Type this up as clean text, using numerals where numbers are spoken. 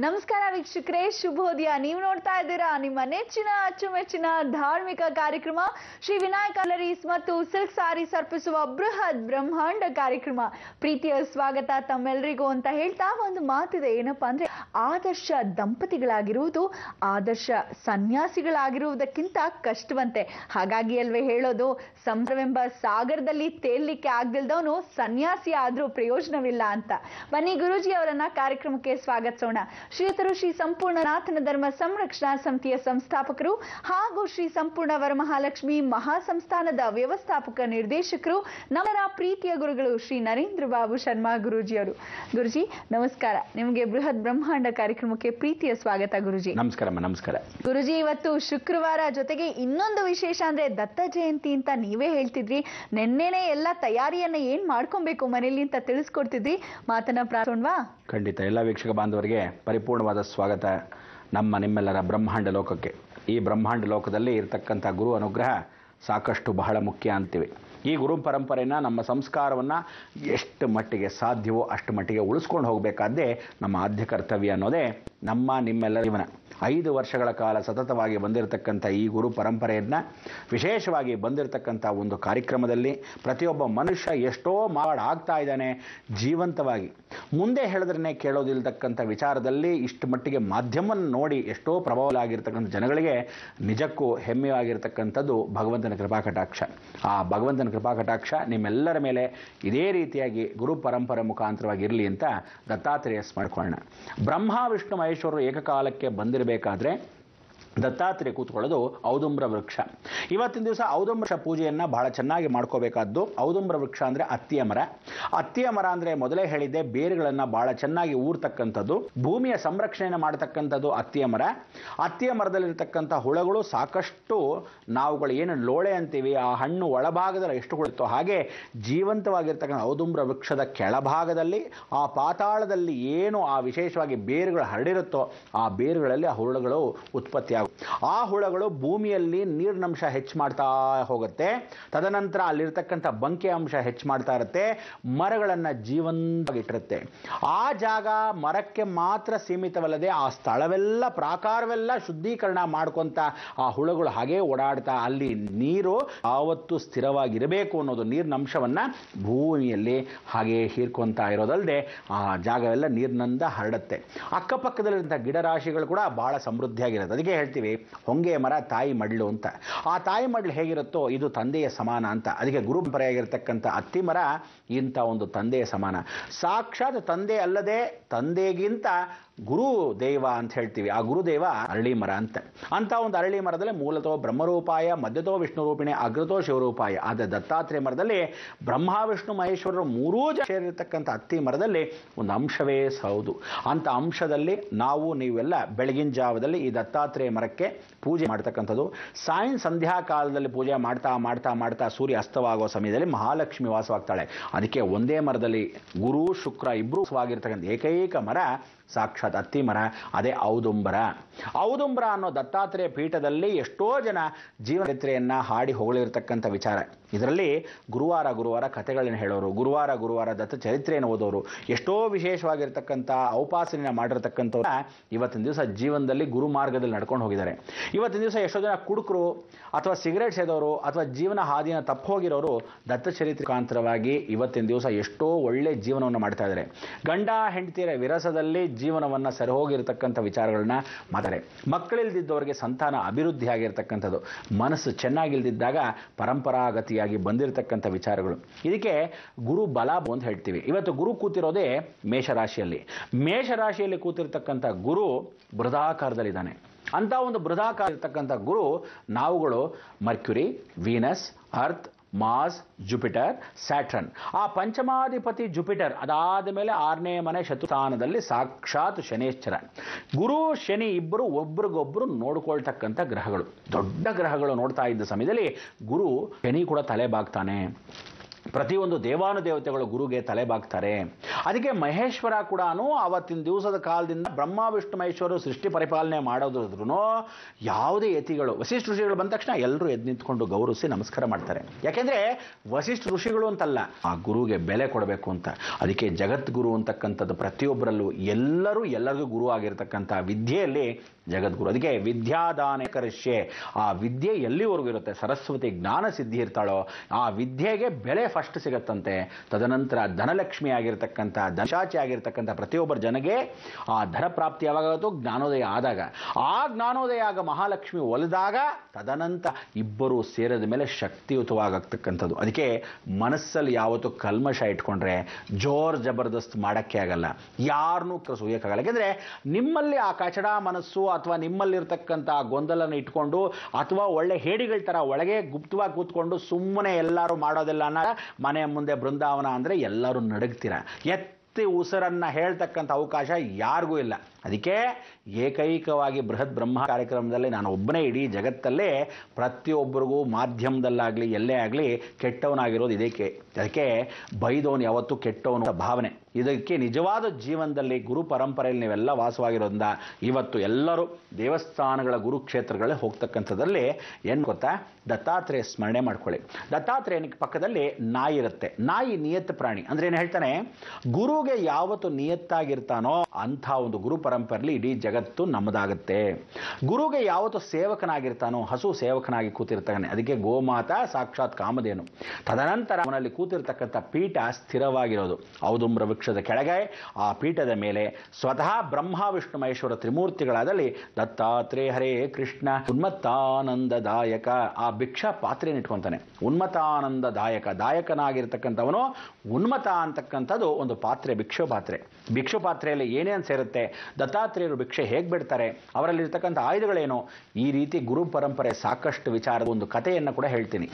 ನಮಸ್ಕಾರ ವೀಕ್ಷಕರೇ, ಶುಭೋದಯ. ನೀವು ನೋಡ್ತಾ ಇದ್ದೀರಾ ನಿಮ್ಮ ನೆಚ್ಚಿನ ಅಚ್ಚುಮೆಚ್ಚಿನ ಧಾರ್ಮಿಕ ಕಾರ್ಯಕ್ರಮ ಶ್ರೀ ವಿನಾಯಕ ಜ್ಯುವೆಲರೀಸ್ ಮತ್ತು ಸಿಲ್ಕ್ ಸಾರೀಸ್ ಅರ್ಪಿಸುವ ಬೃಹತ್ ಬ್ರಹ್ಮಾಂಡ ಕಾರ್ಯಕ್ರಮ. ಪ್ರೀತಿಯ ಸ್ವಾಗತ ತಮ್ಮೆಲ್ಲರಿಗೂ ಅಂತ ಹೇಳ್ತಾ ಒಂದು ಮಾತಿದೆ, ಏನಪ್ಪಾ ಅಂದ್ರೆ ಆದರ್ಶ ದಂಪತಿಗಳಾಗಿರುವುದು ಆದರ್ಶ ಸನ್ಯಾಸಿಗಳಾಗಿರುವುದಕ್ಕಿಂತ ಕಷ್ಟವಂತೆ. ಹಾಗಾಗಿ ಅಲ್ವೇ ಹೇಳೋದು, ಸಂಭ್ರಮೆಂಬ ಸಾಗರದಲ್ಲಿ ತೇಲ್ಲಿಕ್ಕೆ ಆಗದಿಲ್ದವನು ಸನ್ಯಾಸಿ ಆದ್ರೂ ಪ್ರಯೋಜನವಿಲ್ಲ ಅಂತ. ಬನ್ನಿ ಗುರೂಜಿ ಅವರನ್ನ ಕಾರ್ಯಕ್ರಮಕ್ಕೆ ಸ್ವಾಗತಿಸೋಣ. ಶ್ರೀಯುತರು ಶ್ರೀ ಸಂಪೂರ್ಣನಾಥನ ಧರ್ಮ ಸಂರಕ್ಷಣಾ ಸಮಿತಿಯ ಸಂಸ್ಥಾಪಕರು ಹಾಗೂ ಶ್ರೀ ಸಂಪೂರ್ಣ ವರಮಹಾಲಕ್ಷ್ಮಿ ಮಹಾಸಂಸ್ಥಾನದ ವ್ಯವಸ್ಥಾಪಕ ನಿರ್ದೇಶಕರು, ನಮ್ಮರ ಪ್ರೀತಿಯ ಗುರುಗಳು ಶ್ರೀ ನರೇಂದ್ರ ಬಾಬು ಶರ್ಮಾ ಗುರೂಜಿಯವರು. ಗುರುಜಿ ನಮಸ್ಕಾರ. ನಿಮಗೆ ಬೃಹತ್ ಬ್ರಹ್ಮಾಂಡ ಕಾರ್ಯಕ್ರಮಕ್ಕೆ ಪ್ರೀತಿಯ ಸ್ವಾಗತ ಗುರುಜಿ. ನಮಸ್ಕಾರ. ನಮಸ್ಕಾರ ಗುರುಜಿ. ಇವತ್ತು ಶುಕ್ರವಾರ, ಜೊತೆಗೆ ಇನ್ನೊಂದು ವಿಶೇಷ ಅಂದ್ರೆ ದತ್ತ ಜಯಂತಿ ಅಂತ ನೀವೇ ಹೇಳ್ತಿದ್ರಿ. ನೆನ್ನೆನೆ ಎಲ್ಲ ತಯಾರಿಯನ್ನ ಏನ್ ಮಾಡ್ಕೊಬೇಕು ಮನೇಲಿ ಅಂತ ತಿಳಿಸ್ಕೊಡ್ತಿದ್ರಿ. ಮಾತನ್ನ ಪ್ರಾರಂಭವಾ? ಖಂಡಿತ. ಎಲ್ಲ ವೀಕ್ಷಕ ಬಾಂಧವರಿಗೆ ಪರಿಪೂರ್ಣವಾದ ಸ್ವಾಗತ ನಿಮ್ಮೆಲ್ಲರ ಬ್ರಹ್ಮಾಂಡ ಲೋಕಕ್ಕೆ. ಈ ಬ್ರಹ್ಮಾಂಡ ಲೋಕದಲ್ಲಿ ಇರತಕ್ಕಂಥ ಗುರು ಅನುಗ್ರಹ ಸಾಕಷ್ಟು ಬಹಳ ಮುಖ್ಯ ಅಂತೀವಿ. ಈ ಗುರು ಪರಂಪರೆನ, ನಮ್ಮ ಸಂಸ್ಕಾರವನ್ನು ಎಷ್ಟು ಮಟ್ಟಿಗೆ ಸಾಧ್ಯವೋ ಅಷ್ಟು ಮಟ್ಟಿಗೆ ಉಳಿಸ್ಕೊಂಡು ಹೋಗಬೇಕಾದ್ದೇ ನಮ್ಮ ಆದ್ಯ ಕರ್ತವ್ಯ ಅನ್ನೋದೇ ನಮ್ಮ ನಿಮ್ಮೆಲ್ಲರ ಜೀವನ. 5 ವರ್ಷಗಳ ಕಾಲ ಸತತವಾಗಿ ಬಂದಿರತಕ್ಕಂಥ ಈ ಗುರು ಪರಂಪರೆಯನ್ನು, ವಿಶೇಷವಾಗಿ ಬಂದಿರತಕ್ಕಂಥ ಒಂದು ಕಾರ್ಯಕ್ರಮದಲ್ಲಿ ಪ್ರತಿಯೊಬ್ಬ ಮನುಷ್ಯ ಎಷ್ಟೋ ಆಗ್ತಾ ಇದ್ದಾನೆ ಜೀವಂತವಾಗಿ. ಮುಂದೆ ಹೇಳಿದ್ರೇ ಕೇಳೋದಿಲ್ತಕ್ಕಂಥ ವಿಚಾರದಲ್ಲಿ ಇಷ್ಟು ಮಟ್ಟಿಗೆ ಮಾಧ್ಯಮವನ್ನು ನೋಡಿ ಎಷ್ಟೋ ಪ್ರಭಾವವಾಗಿರ್ತಕ್ಕಂಥ ಜನಗಳಿಗೆ ನಿಜಕ್ಕೂ ಹೆಮ್ಮೆಯಾಗಿರ್ತಕ್ಕಂಥದ್ದು ಭಗವಂತನ ಕೃಪಾಕಟಾಕ್ಷ. ಆ ಭಗವಂತನ ಕೃಪಾಕಟಾಕ್ಷ ನಿಮ್ಮೆಲ್ಲರ ಮೇಲೆ ಇದೇ ರೀತಿಯಾಗಿ ಗುರು ಪರಂಪರೆ ಮುಖಾಂತರವಾಗಿರಲಿ ಅಂತ ದತ್ತಾತ್ರೇಯ ಸ್ಮರಿಕೊಳ್ಳೋಣ. ಬ್ರಹ್ಮ ವಿಷ್ಣು ಮಹೇಶ್ವರರು ಏಕಕಾಲಕ್ಕೆ ಬಂದಿರಬೇಕಾದ್ರೆ ದತ್ತಾತ್ರೇಯ ಕೂತ್ಕೊಳ್ಳೋದು ಔದುಂಬ್ರ ವೃಕ್ಷ. ಇವತ್ತಿನ ದಿವಸ ಔದುಂಬ್ರ ಪೂಜೆಯನ್ನು ಬಹಳ ಚೆನ್ನಾಗಿ ಮಾಡ್ಕೋಬೇಕಾದ್ದು. ಔದುಂಬ್ರ ವೃಕ್ಷ ಅಂದರೆ ಅತ್ತಿಯ ಮರ. ಅತ್ತಿಯ ಮರ ಅಂದರೆ ಮೊದಲೇ ಹೇಳಿದ್ದೆ, ಬೇರುಗಳನ್ನು ಬಹಳ ಚೆನ್ನಾಗಿ ಊರ್ತಕ್ಕಂಥದ್ದು, ಭೂಮಿಯ ಸಂರಕ್ಷಣೆಯನ್ನು ಮಾಡತಕ್ಕಂಥದ್ದು ಅತ್ತಿಯ ಮರ. ಅತ್ತಿಯ ಮರದಲ್ಲಿರ್ತಕ್ಕಂಥ ಹುಳಗಳು ಸಾಕಷ್ಟು, ನಾವುಗಳು ಏನು ಲೋಳೆ ಅಂತೀವಿ, ಆ ಹಣ್ಣು ಒಳಭಾಗದಲ್ಲಿ ಎಷ್ಟು ಹುಳುತ್ತೋ ಹಾಗೆ ಜೀವಂತವಾಗಿರ್ತಕ್ಕಂಥ ಔದುಂಬ್ರ ವೃಕ್ಷದ ಕೆಳಭಾಗದಲ್ಲಿ ಆ ಪಾತಾಳದಲ್ಲಿ ಏನು ಆ ವಿಶೇಷವಾಗಿ ಬೇರುಗಳು ಹರಡಿರುತ್ತೋ ಆ ಬೇರುಗಳಲ್ಲಿ ಆ ಹುಳುಗಳು ಉತ್ಪತ್ತಿ ಆ ಹುಳಗಳು ಭೂಮಿಯಲ್ಲಿ ನೀರಿನಂಶ ಹೆಚ್ಚು ಮಾಡ್ತಾ ಹೋಗುತ್ತೆ. ತದನಂತರ ಅಲ್ಲಿರ್ತಕ್ಕಂಥ ಬಂಕೆ ಅಂಶ ಹೆಚ್ಚು ಮಾಡ್ತಾ ಇರುತ್ತೆ, ಮರಗಳನ್ನು ಜೀವಂತವಾಗಿಟ್ಟಿರುತ್ತೆ. ಆ ಜಾಗ ಮರಕ್ಕೆ ಮಾತ್ರ ಸೀಮಿತವಲ್ಲದೆ ಆ ಸ್ಥಳವೆಲ್ಲ ಪ್ರಾಕಾರವೆಲ್ಲ ಶುದ್ಧೀಕರಣ ಮಾಡ್ಕೊಂತ ಆ ಹುಳುಗಳು ಹಾಗೆ ಓಡಾಡ್ತಾ ಅಲ್ಲಿ ನೀರು ಯಾವತ್ತೂ ಸ್ಥಿರವಾಗಿರಬೇಕು ಅನ್ನೋದು ನೀರಿನ ಅಂಶವನ್ನು ಭೂಮಿಯಲ್ಲಿ ಹಾಗೆ ಹೀರ್ಕೊಂತ ಇರೋದಲ್ಲದೆ ಆ ಜಾಗವೆಲ್ಲ ನೀರಿನಿಂದ ಹರಡುತ್ತೆ. ಅಕ್ಕಪಕ್ಕದಲ್ಲಿರುವಂಥ ಗಿಡರಾಶಿಗಳು ಕೂಡ ಬಹಳ ಸಮೃದ್ಧಿಯಾಗಿರುತ್ತೆ. ಅದಕ್ಕೆ ಹೇಳ್ತೀವಿ ಹೊಂಗೆ ಮರ ತಾಯಿ ಮಡ್ಲು ಅಂತ. ಆ ತಾಯಿ ಮಡ್ಲು ಹೇಗಿರುತ್ತೋ ಇದು ತಂದೆಯ ಸಮಾನ ಅಂತ. ಅದಕ್ಕೆ ಗುರು ಪರಂಪರೆಯಾಗಿರ್ತಕ್ಕಂಥ ಅತ್ತಿ ಮರ ಇಂಥ ಒಂದು ತಂದೆಯ ಸಮಾನ. ಸಾಕ್ಷಾತ್ ತಂದೆ ಅಲ್ಲದೆ ತಂದೆಗಿಂತ ಗುರು ದೇವ ಅಂತ ಹೇಳ್ತೀವಿ. ಆ ಗುರುದೇವ ಅರಳಿ ಮರ ಅಂತ ಒಂದು ಅರಳಿ ಮರದಲ್ಲಿ ಮೂಲತೋ ಬ್ರಹ್ಮರೂಪಾಯ, ಮಧ್ಯತೋ ವಿಷ್ಣು ರೂಪಿಣೆ, ಅಗ್ರತೋ ಶಿವರೂಪಾಯ. ಆದರೆ ದತ್ತಾತ್ರೇಯ ಮರದಲ್ಲಿ ಬ್ರಹ್ಮ ವಿಷ್ಣು ಮಹೇಶ್ವರರು ಮೂರೂ ಸೇರಿರ್ತಕ್ಕಂಥ ಅತ್ತಿ ಮರದಲ್ಲಿ ಒಂದು ಅಂಶವೇ ಹೌದು. ಅಂಥ ಅಂಶದಲ್ಲಿ ನೀವೆಲ್ಲ ಬೆಳಗಿನ ಜಾವದಲ್ಲಿ ಈ ದತ್ತಾತ್ರೇಯ ಮರಕ್ಕೆ ಪೂಜೆ ಮಾಡ್ತಕ್ಕಂಥದ್ದು. ಸಂಧ್ಯಾ ಕಾಲದಲ್ಲಿ ಪೂಜೆ ಮಾಡ್ತಾ ಮಾಡ್ತಾ ಮಾಡ್ತಾ ಸೂರ್ಯ ಅಸ್ತವಾಗೋ ಸಮಯದಲ್ಲಿ ಮಹಾಲಕ್ಷ್ಮಿ ವಾಸವಾಗ್ತಾಳೆ. ಅದಕ್ಕೆ ಒಂದೇ ಮರದಲ್ಲಿ ಗುರು ಶುಕ್ರ ಇಬ್ಬರೂ ವಾಸವಾಗಿರ್ತಕ್ಕಂಥ ಏಕೈಕ ಮರ ಸಾಕ್ಷಾತ್ ಅತ್ತಿ ಮರ, ಅದೇ ಔದುಂಬರ. ಔದುಂಬರ ಅನ್ನೋ ದತ್ತಾತ್ರೇಯ ಪೀಠದಲ್ಲಿ ಎಷ್ಟೋ ಜನ ಜೀವಚರಿತ್ರೆಯನ್ನು ಹಾಡಿ ಹೊಗಳಿರ್ತಕ್ಕಂಥ ವಿಚಾರ. ಇದರಲ್ಲಿ ಗುರುವಾರ ಕಥೆಗಳನ್ನು ಹೇಳೋರು, ಗುರುವಾರ ದತ್ತ ಚರಿತ್ರೆಯನ್ನು ಓದೋರು, ಎಷ್ಟೋ ವಿಶೇಷವಾಗಿರ್ತಕ್ಕಂಥ ಔಪಾಸನೆಯನ್ನು ಮಾಡಿರ್ತಕ್ಕಂಥವ್ರ ಇವತ್ತಿನ ದಿವಸ ಜೀವನದಲ್ಲಿ ಗುರು ಮಾರ್ಗದಲ್ಲಿ ನಡ್ಕೊಂಡು ಹೋಗಿದ್ದಾರೆ. ಇವತ್ತಿನ ದಿವಸ ಎಷ್ಟೋ ಜನ ಕುಡುಕರು ಅಥವಾ ಸಿಗರೇಟ್ ಸೇದೋರು ಅಥವಾ ಜೀವನ ಹಾದಿಯನ್ನು ತಪ್ಪು ಹೋಗಿರೋರು ದತ್ತ ಚರಿತ್ರೆ ಮುಖಾಂತರವಾಗಿ ಇವತ್ತಿನ ದಿವಸ ಎಷ್ಟೋ ಒಳ್ಳೆ ಜೀವನವನ್ನು ಮಾಡ್ತಾ ಇದ್ದಾರೆ. ಗಂಡ ಹೆಂಡತಿಯರ ವಿರಸದಲ್ಲಿ ಜೀವನವನ್ನು ಸರಿಹೋಗಿರ್ತಕ್ಕಂಥ ವಿಚಾರಗಳನ್ನ ಮಾತಾರೆ. ಮಕ್ಕಳಿಲ್ದಿದ್ದವರಿಗೆ ಸಂತಾನ ಅಭಿವೃದ್ಧಿ ಆಗಿರ್ತಕ್ಕಂಥದ್ದು, ಮನಸ್ಸು ಚೆನ್ನಾಗಿಲ್ದಿದ್ದಾಗ ಪರಂಪರಾಗತಿಯಾಗಿ ಬಂದಿರತಕ್ಕಂಥ ವಿಚಾರಗಳು. ಇದಕ್ಕೆ ಗುರು ಬಲ ಅಂತ ಹೇಳ್ತೀವಿ. ಇವತ್ತು ಗುರು ಕೂತಿರೋದೇ ಮೇಷರಾಶಿಯಲ್ಲಿ ಕೂತಿರ್ತಕ್ಕಂಥ ಗುರು ಬೃಹದಾಕಾರದಲ್ಲಿದ್ದಾನೆ. ಅಂತ ಒಂದು ಬೃಹದಾಕಾರ ಇರ್ತಕ್ಕಂಥ ಗುರು ನಾವುಗಳು Mercury, Venus, Earth, Mars, Jupiter, Saturn. ಆ ಪಂಚಮಾಧಿಪತಿ ಜುಪಿಟರ್ ಅದಾದ ಮೇಲೆ 6ನೇ ಮನೆ ಶತ್ರುಸ್ಥಾನದಲ್ಲಿ ಸಾಕ್ಷಾತ್ ಶನೇಶ್ವರ. ಗುರು ಶನಿ ಇಬ್ಬರು ಒಬ್ರಿಗೊಬ್ರು ನೋಡ್ಕೊಳ್ತಕ್ಕಂಥ ಗ್ರಹಗಳು, ದೊಡ್ಡ ಗ್ರಹಗಳು. ನೋಡ್ತಾ ಇದ್ದ ಸಮಯದಲ್ಲಿ ಗುರು ಶನಿ ಕೂಡ ತಲೆ ಬಾಗ್ತಾನೆ. ಪ್ರತಿಯೊಂದು ದೇವಾನುದೇವತೆಗಳು ಗುರುಗೆ ತಲೆಬಾಗ್ತಾರೆ. ಅದಕ್ಕೆ ಮಹೇಶ್ವರ ಕೂಡ ಅವತ್ತಿನ ದಿವಸದ ಕಾಲದಿಂದ ಬ್ರಹ್ಮ ವಿಷ್ಣು ಮಹೇಶ್ವರರು ಸೃಷ್ಟಿ ಪರಿಪಾಲನೆ ಮಾಡೋದ್ರೂ ಯಾವುದೇ ಯತಿಗಳು ವಸಿಷ್ಠ ಋಷಿಗಳು ಬಂದ ತಕ್ಷಣ ಎಲ್ಲರೂ ಎದ್ದು ನಿಂತ್ಕೊಂಡು ಗೌರವಿಸಿ ನಮಸ್ಕಾರ ಮಾಡ್ತಾರೆ. ಯಾಕೆಂದರೆ ವಸಿಷ್ಠ ಋಷಿಗಳು ಅಂತಲ್ಲ, ಆ ಗುರುಗೆ ಬೆಲೆ ಕೊಡಬೇಕು ಅಂತ. ಅದಕ್ಕೆ ಜಗದ್ಗುರು ಅಂತಕ್ಕಂಥದ್ದು ಪ್ರತಿಯೊಬ್ಬರಲ್ಲೂ ಎಲ್ಲರಿಗೂ ಗುರು ಆಗಿರ್ತಕ್ಕಂಥ ವಿದ್ಯೆಯಲ್ಲಿ ಜಗದ್ಗುರು. ಅದಕ್ಕೆ ವಿದ್ಯಾದಾನೆ ಕರಿಷ್ಯೆ. ಆ ವಿದ್ಯೆ ಎಲ್ಲಿವರೆಗೂ ಇರುತ್ತೆ, ಸರಸ್ವತಿ ಜ್ಞಾನ ಸಿದ್ಧಿ ಇರ್ತಾಳೋ ಆ ವಿದ್ಯೆಗೆ ಬೆಲೆ ಫಸ್ಟ್ ಸಿಗತ್ತಂತೆ. ತದನಂತರ ಧನಲಕ್ಷ್ಮಿ ಆಗಿರ್ತಕ್ಕಂಥ ದಶಾಚಿ ಆಗಿರ್ತಕ್ಕಂಥ ಪ್ರತಿಯೊಬ್ಬರ ಜನಗೆ ಆ ಧನ ಪ್ರಾಪ್ತಿ ಯಾವಾಗತ್ತೋ ಜ್ಞಾನೋದಯ ಆದಾಗ, ಆ ಜ್ಞಾನೋದಯ ಆಗ ಮಹಾಲಕ್ಷ್ಮಿ ಒಲಿದಾಗ ತದನಂತರ ಇಬ್ಬರು ಸೇರಿದ ಮೇಲೆ ಶಕ್ತಿಯುತವಾಗತಕ್ಕಂಥದ್ದು. ಅದಕ್ಕೆ ಮನಸ್ಸಲ್ಲಿ ಯಾವತ್ತೂ ಕಲ್ಮಶ ಇಟ್ಕೊಂಡ್ರೆ ಜೋರ್ ಜಬರ್ದಸ್ತ್ ಮಾಡೋಕ್ಕೆ ಆಗಲ್ಲ, ಯಾರನ್ನೂ ಸುಯ್ಯಕ್ಕಾಗಲ್ಲ. ಯಾಕೆಂದರೆ ನಿಮ್ಮಲ್ಲಿ ಆ ಕಚಡ ಮನಸ್ಸು ಅಥವಾ ನಿಮ್ಮಲ್ಲಿರ್ತಕ್ಕಂಥ ಗೊಂದಲನ ಇಟ್ಕೊಂಡು ಅಥವಾ ಒಳ್ಳೆ ಹೇಡಿಗಳ ಥರ ಒಳಗೆ ಗುಪ್ತವಾಗಿ ಕೂತ್ಕೊಂಡು ಸುಮ್ಮನೆ ಎಲ್ಲರೂ ಮಾಡೋದಿಲ್ಲ ಅನ್ನೋ ಮನೆ ಮುಂದೆ ಬೃಂದಾವನ ಅಂದರೆ ಎಲ್ಲರೂ ನಡುಗ್ತೀರ. ಎತ್ತಿ ಉಸಿರನ್ನು ಹೇಳ್ತಕ್ಕಂಥ ಅವಕಾಶ ಯಾರಿಗೂ ಇಲ್ಲ. ಅದಕ್ಕೆ ಏಕೈಕವಾಗಿ ಬೃಹತ್ ಬ್ರಹ್ಮ ಕಾರ್ಯಕ್ರಮದಲ್ಲಿ ನಾನು ಒಬ್ಬನೇ ಇಡೀ ಜಗತ್ತಲ್ಲೇ ಪ್ರತಿಯೊಬ್ಬರಿಗೂ ಮಾಧ್ಯಮದಲ್ಲಾಗಲಿ ಎಲ್ಲೇ ಆಗಲಿ ಕೆಟ್ಟವನಾಗಿರೋದು ಇದಕ್ಕೆ. ಅದಕ್ಕೆ ಬೈದವನು ಯಾವತ್ತೂ ಕೆಟ್ಟವನು ಭಾವನೆ. ಇದಕ್ಕೆ ನಿಜವಾದ ಜೀವನದಲ್ಲಿ ಗುರು ಪರಂಪರೆಯಲ್ಲಿ ನೀವೆಲ್ಲ ವಾಸವಾಗಿರೋದ್ರಿಂದ ಇವತ್ತು ಎಲ್ಲರೂ ದೇವಸ್ಥಾನಗಳ ಗುರುಕ್ಷೇತ್ರಗಳೇ ಹೋಗ್ತಕ್ಕಂಥದ್ದಲ್ಲಿ ಏನು ಗೊತ್ತಾ, ದತ್ತಾತ್ರೇಯ ಸ್ಮರಣೆ ಮಾಡ್ಕೊಳ್ಳಿ. ದತ್ತಾತ್ರೇಯನ ಪಕ್ಕದಲ್ಲಿ ನಾಯಿ ಇರುತ್ತೆ. ನಾಯಿ ನಿಯತ್ತ ಪ್ರಾಣಿ ಅಂದರೆ ಏನು ಹೇಳ್ತಾನೆ, ಗುರುಗೆ ಯಾವತ್ತು ನಿಯತ್ತಾಗಿರ್ತಾನೋ ಅಂಥ ಒಂದು ಗುರು ಪರಂಪರೆಯಲ್ಲಿ ಇಡೀ ಜಗತ್ತು ನಮ್ಮದಾಗುತ್ತೆ. ಗುರುಗೆ ಯಾವತ್ತು ಸೇವಕನಾಗಿರ್ತಾನೋ ಹಸು ಸೇವಕನಾಗಿ ಕೂತಿರ್ತಾನೆ. ಅದಕ್ಕೆ ಗೋಮಾತಾ ಸಾಕ್ಷಾತ್ ಕಾಮಧೇನು. ತದನಂತರ ಅವನಲ್ಲಿ ಕೂತಿರ್ತಕ್ಕಂಥ ಪೀಠ ಸ್ಥಿರವಾಗಿರೋದು ಔದುಂಬ್ರ ವೃಕ್ಷದ ಕೆಳಗೆ. ಆ ಪೀಠದ ಮೇಲೆ ಸ್ವತಃ ಬ್ರಹ್ಮ ವಿಷ್ಣು ಮಹೇಶ್ವರ ತ್ರಿಮೂರ್ತಿಗಳಾದಲ್ಲಿ ದತ್ತಾತ್ರೇಯ ಹರೇ ಕೃಷ್ಣ ಉನ್ಮತ್ತಾನಂದದಾಯಕ ಆ ಭಿಕ್ಷಾ ಪಾತ್ರೆಯನ್ನು ಇಟ್ಕೊತಾನೆ. ಉನ್ಮತ್ತಾನಂದದಾಯಕ, ದಾಯಕನಾಗಿರ್ತಕ್ಕಂಥವನು ಉನ್ಮತ ಅಂತಕ್ಕಂಥದ್ದು ಒಂದು ಪಾತ್ರೆ, ಭಿಕ್ಷು ಪಾತ್ರೆ. ಭಿಕ್ಷು ಪಾತ್ರೆಯಲ್ಲಿ ಏನೇನು ಸೇರುತ್ತೆ, ದತ್ತಾತ್ರೇಯರು ಭಿಕ್ಷೆ ಹೇಗೆ ಬಿಡ್ತಾರೆ, ಅವರಲ್ಲಿರ್ತಕ್ಕಂಥ ಆಯುಧಗಳೇನು, ಈ ರೀತಿ ಗುರು ಪರಂಪರೆ ಸಾಕಷ್ಟು ವಿಚಾರದ ಒಂದು ಕಥೆಯನ್ನು ಕೂಡ ಹೇಳ್ತೀನಿ.